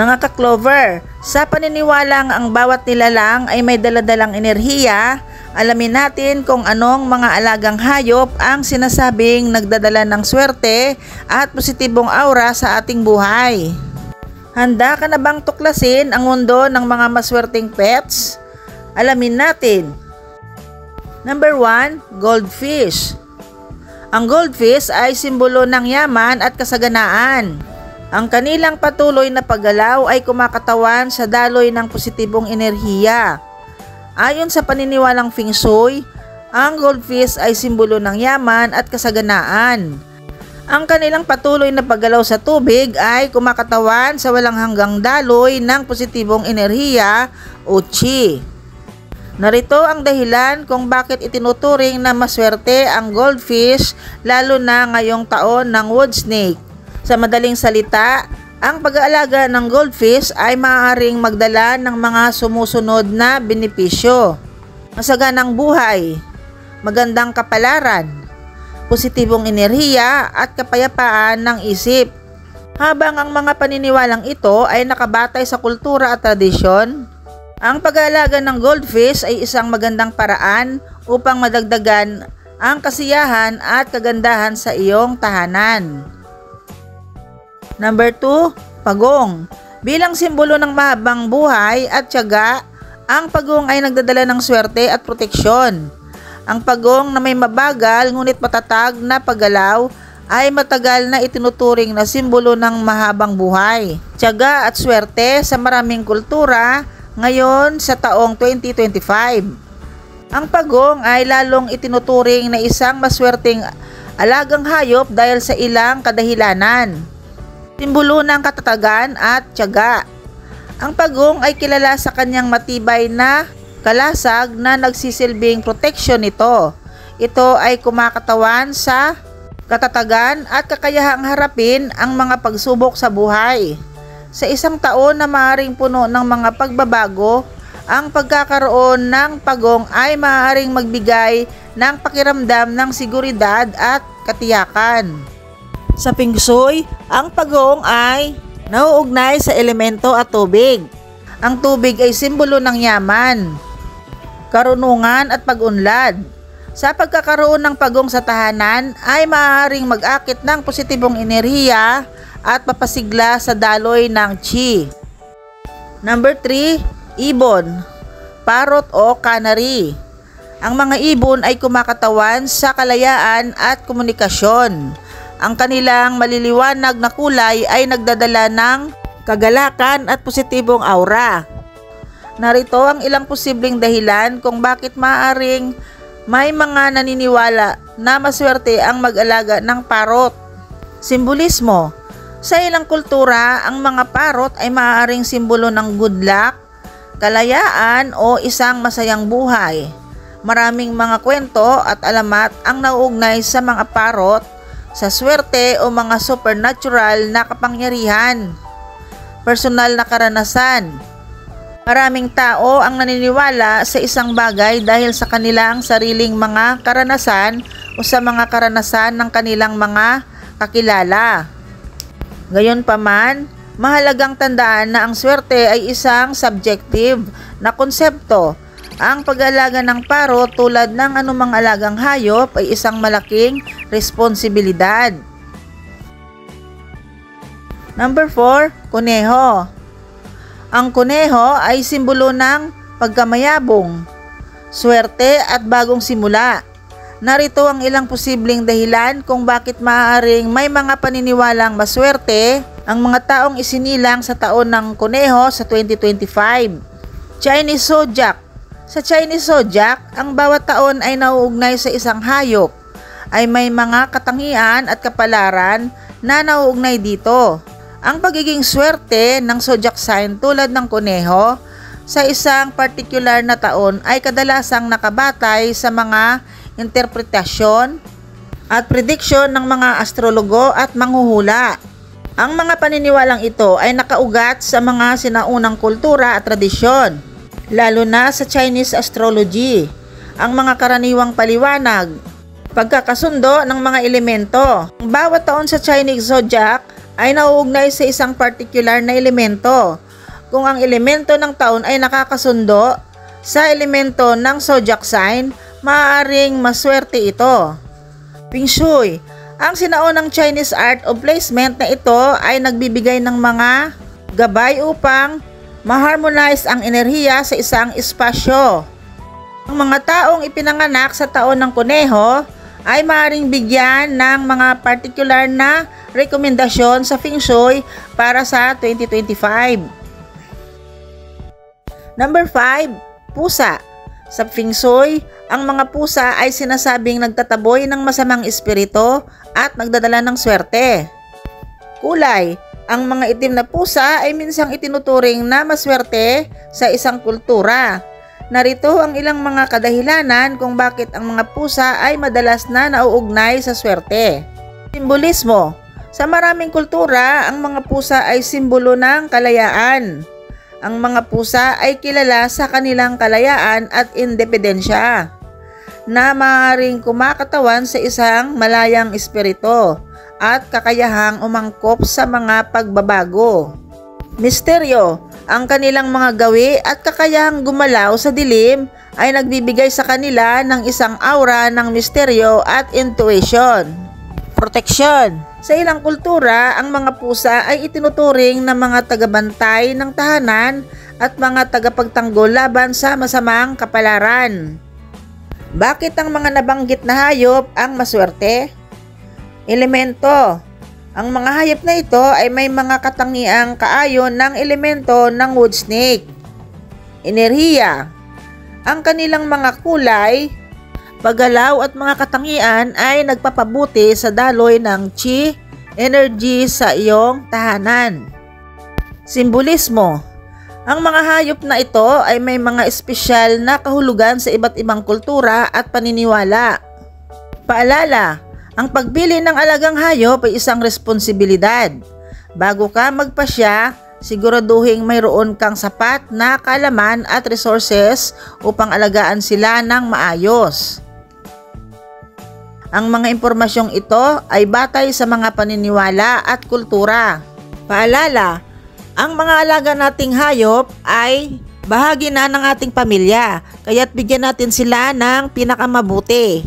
Mga ka-Clover, sa paniniwalang ang bawat nilalang ay may daladalang enerhiya, alamin natin kung anong mga alagang hayop ang sinasabing nagdadala ng swerte at positibong aura sa ating buhay. Handa ka na bang tuklasin ang mundo ng mga maswerteng pets? Alamin natin. Number 1, goldfish. Ang goldfish ay simbolo ng yaman at kasaganaan. Ang kanilang patuloy na paggalaw ay kumakatawan sa daloy ng positibong enerhiya. Ayon sa paniniwalang Feng Shui, ang goldfish ay simbolo ng yaman at kasaganaan. Ang kanilang patuloy na paggalaw sa tubig ay kumakatawan sa walang hanggang daloy ng positibong enerhiya o Qi. Narito ang dahilan kung bakit itinuturing na maswerte ang goldfish lalo na ngayong taon ng wood snake. Sa madaling salita, ang pag-aalaga ng goldfish ay maaaring magdala ng mga sumusunod na benepisyo. Masaganang buhay, magandang kapalaran, positibong enerhiya at kapayapaan ng isip. Habang ang mga paniniwalang ito ay nakabatay sa kultura at tradisyon, ang pag-aalaga ng goldfish ay isang magandang paraan upang madagdagan ang kasiyahan at kagandahan sa iyong tahanan. Number 2, pagong. Bilang simbolo ng mahabang buhay at tiyaga, ang pagong ay nagdadala ng swerte at proteksyon. Ang pagong na may mabagal ngunit matatag na paggalaw ay matagal na itinuturing na simbolo ng mahabang buhay, tiyaga at swerte sa maraming kultura ngayon sa taong 2025. Ang pagong ay lalong itinuturing na isang maswerteng alagang hayop dahil sa ilang kadahilanan. Simbolo ng katatagan at tiyaga. Ang pagong ay kilala sa kanyang matibay na kalasag na nagsisilbing proteksyon nito. Ito ay kumakatawan sa katatagan at kakayahang harapin ang mga pagsubok sa buhay. Sa isang taon na maaaring puno ng mga pagbabago, ang pagkakaroon ng pagong ay maaaring magbigay ng pakiramdam ng seguridad at katiyakan. Sa Feng Shui, ang pagong ay nauugnay sa elemento at tubig. Ang tubig ay simbolo ng yaman, karunungan at pag-unlad. Sa pagkakaroon ng pagong sa tahanan ay maaaring mag-akit ng positibong enerhiya at papasigla sa daloy ng Qi. Number 3, ibon, parrot o canary. Ang mga ibon ay kumakatawan sa kalayaan at komunikasyon. Ang kanilang maliliwanag na kulay ay nagdadala ng kagalakan at positibong aura. Narito ang ilang posibleng dahilan kung bakit maaaring may mga naniniwala na maswerte ang mag-alaga ng parrot. Simbolismo. Sa ilang kultura, ang mga parrot ay maaaring simbolo ng good luck, kalayaan o isang masayang buhay. Maraming mga kwento at alamat ang nauugnay sa mga parrot sa swerte o mga supernatural na kapangyarihan. Personal na karanasan. Maraming tao ang naniniwala sa isang bagay dahil sa kanilang sariling mga karanasan o sa mga karanasan ng kanilang mga kakilala. Gayunpaman, mahalagang tandaan na ang swerte ay isang subjective na konsepto. Ang pag-aalaga ng parrot tulad ng anumang alagang hayop ay isang malaking responsibilidad. Number 4, kuneho. Ang kuneho ay simbolo ng pagkamayabong, swerte at bagong simula. Narito ang ilang posibleng dahilan kung bakit maaaring may mga paniniwalang maswerte ang mga taong isinilang sa taon ng kuneho sa 2025. Chinese Zodiac. Sa Chinese Zodiac, ang bawat taon ay nauugnay sa isang hayop. Ay may mga katangian at kapalaran na nauugnay dito. Ang pagiging swerte ng zodiac sign tulad ng kuneho sa isang particular na taon ay kadalasang nakabatay sa mga interpretasyon at prediksyon ng mga astrologo at manghuhula. Ang mga paniniwalang ito ay nakaugat sa mga sinaunang kultura at tradisyon, lalo na sa Chinese astrology. Ang mga karaniwang paliwanag, pagkakasundo ng mga elemento. Bawat taon sa Chinese Zodiac ay nauugnay sa isang particular na elemento. Kung ang elemento ng taon ay nakakasundo sa elemento ng zodiac sign, maaaring maswerte ito. Feng Shui. Ang sinaunang Chinese art of placement na ito ay nagbibigay ng mga gabay upang ma-harmonize ang enerhiya sa isang espasyo. Ang mga taong ipinanganak sa taon ng kuneho ay maaaring bigyan ng mga particular na rekomendasyon sa Feng Shui para sa 2025. Number 5, pusa. Sa Feng Shui, ang mga pusa ay sinasabing nagtataboy ng masamang espiritu at nagdadala ng swerte. Kulay. Ang mga itim na pusa ay minsang itinuturing na maswerte sa isang kultura. Narito ang ilang mga kadahilanan kung bakit ang mga pusa ay madalas na nauugnay sa swerte. Simbolismo. Sa maraming kultura, ang mga pusa ay simbolo ng kalayaan. Ang mga pusa ay kilala sa kanilang kalayaan at independensya, na maaaring kumakatawan sa isang malayang espiritu at kakayahang umangkop sa mga pagbabago. Misteryo. Ang kanilang mga gawi at kakayahang gumalaw sa dilim ay nagbibigay sa kanila ng isang aura ng misteryo at intuition. Proteksyon. Sa ilang kultura, ang mga pusa ay itinuturing na mga tagabantay ng tahanan at mga tagapagtanggol laban sa masamang kapalaran. Bakit ang mga nabanggit na hayop ang maswerte? Elemento. Ang mga hayop na ito ay may mga katangiang kaayon ng elemento ng wood snake. Enerhiya. Ang kanilang mga kulay, paggalaw at mga katangian ay nagpapabuti sa daloy ng chi energy sa iyong tahanan. Simbolismo. Ang mga hayop na ito ay may mga espesyal na kahulugan sa iba't ibang kultura at paniniwala. Paalala. Ang pagbili ng alagang hayop ay isang responsibilidad. Bago ka magpasya, siguraduhing mayroon kang sapat na kaalaman at resources upang alagaan sila ng maayos. Ang mga impormasyong ito ay batay sa mga paniniwala at kultura. Paalala, ang mga alaga nating hayop ay bahagi na ng ating pamilya, kaya't bigyan natin sila ng pinakamabuti.